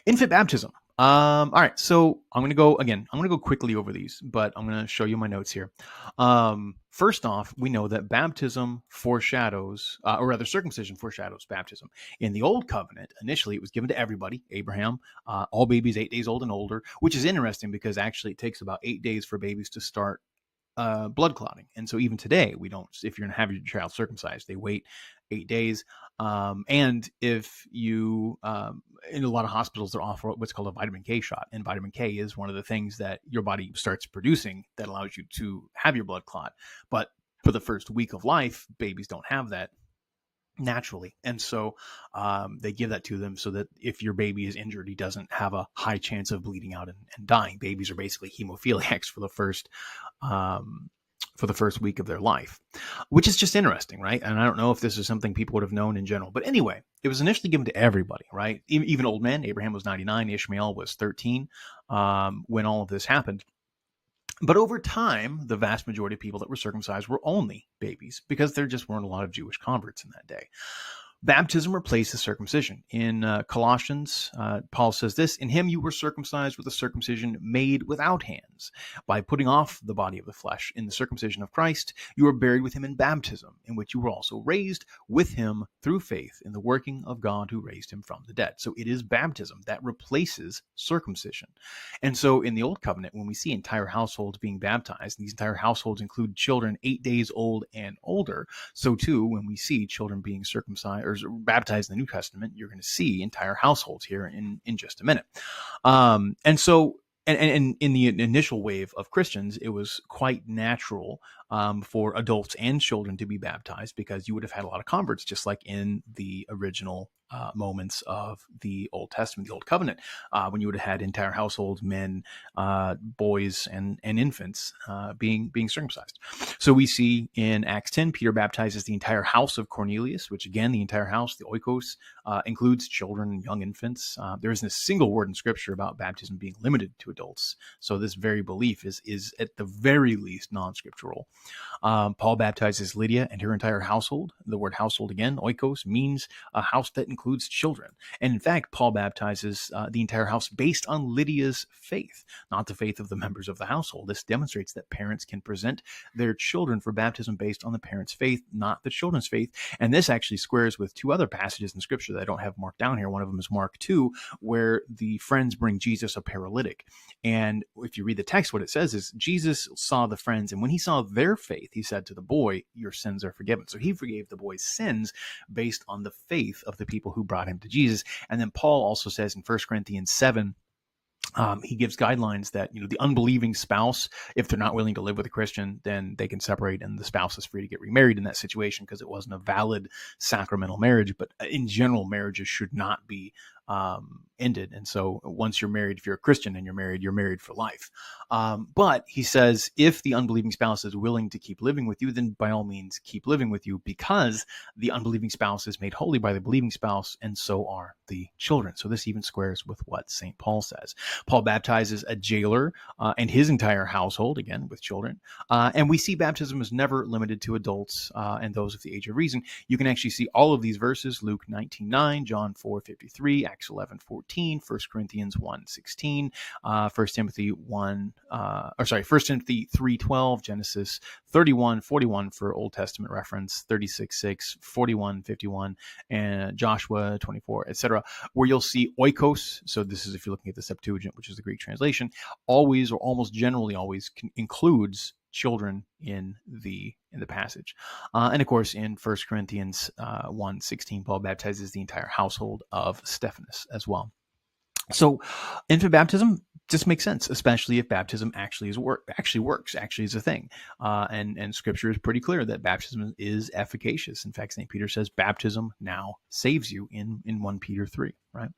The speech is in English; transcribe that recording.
Infant baptism. All right, so I'm going to go again. I'm going to go quickly over these, but I'm going to show you my notes here. First off, we know that baptism foreshadows, or rather, circumcision foreshadows baptism. In the Old Covenant, initially it was given to everybody, Abraham, all babies 8 days old and older, which is interesting because actually it takes about 8 days for babies to start blood clotting. And so even today, we don't, if you're going to have your child circumcised, they wait 8 days. And if you, in a lot of hospitals, they're offer what's called a vitamin K shot. And vitamin K is one of the things that your body starts producing that allows you to have your blood clot. But for the first week of life, babies don't have that naturally. And so they give that to them so that if your baby is injured, he doesn't have a high chance of bleeding out and dying. Babies are basically hemophiliacs for the first week of their life, which is just interesting, right? And I don't know if this is something people would have known in general, but anyway, it was initially given to everybody, right? Even old men. Abraham was 99, Ishmael was 13 when all of this happened. But over time, the vast majority of people that were circumcised were only babies because there just weren't a lot of Jewish converts in that day. Baptism replaces circumcision. In Colossians, Paul says this, "In him you were circumcised with a circumcision made without hands. By putting off the body of the flesh in the circumcision of Christ, you were buried with him in baptism, in which you were also raised with him through faith in the working of God who raised him from the dead." So it is baptism that replaces circumcision. And so in the Old Covenant, when we see entire households being baptized, these entire households include children 8 days old and older. So too, when we see children being circumcised or baptized in the New Testament, you're going to see entire households here in just a minute. And so, and in the initial wave of Christians, it was quite natural for adults and children to be baptized because you would have had a lot of converts, just like in the original moments of the Old Testament, the Old Covenant, when you would have had entire households, men, boys, and infants being circumcised. So we see in Acts 10, Peter baptizes the entire house of Cornelius, which again, the entire house, the oikos, includes children and young infants. There isn't a single word in Scripture about baptism being limited to adults. So this very belief is at the very least non-scriptural. Paul baptizes Lydia and her entire household. The word household, again, oikos, means a house that includes children. And in fact, Paul baptizes the entire house based on Lydia's faith, not the faith of the members of the household. This demonstrates that parents can present their children for baptism based on the parents' faith, not the children's faith. And this actually squares with two other passages in Scripture that I don't have marked down here. One of them is Mark 2, where the friends bring Jesus a paralytic. And if you read the text, what it says is Jesus saw the friends, and when he saw their faith, he said to the boy, "Your sins are forgiven." So he forgave the boy's sins based on the faith of the people who brought him to Jesus. And then Paul also says in 1 Corinthians 7, he gives guidelines that, the unbelieving spouse, if they're not willing to live with a Christian, then they can separate and the spouse is free to get remarried in that situation because it wasn't a valid sacramental marriage. But in general, marriages should not be ended. And so once you're married, if you're a Christian and you're married for life. But he says, if the unbelieving spouse is willing to keep living with you, then by all means keep living with you, because the unbelieving spouse is made holy by the believing spouse, and so are the children. So this even squares with what St. Paul says. Paul baptizes a jailer and his entire household, again, with children. And we see baptism is never limited to adults and those of the age of reason. You can actually see all of these verses: Luke 19:9, John 4:53, Acts 11:14, 1 Corinthians 1:16, 1 Timothy 3:12, Genesis 31:41 for Old Testament reference, 36:6, 41:51, and Joshua 24, etc., where you'll see oikos. So this is if you're looking at the Septuagint, which is the Greek translation, always or almost generally always includes children in the passage. And of course, in 1 Corinthians 1:16, Paul baptizes the entire household of Stephanus as well. So infant baptism just makes sense, especially if baptism actually works, actually is a thing. And Scripture is pretty clear that baptism is efficacious. In fact, St. Peter says baptism now saves you in 1 Peter 3, right?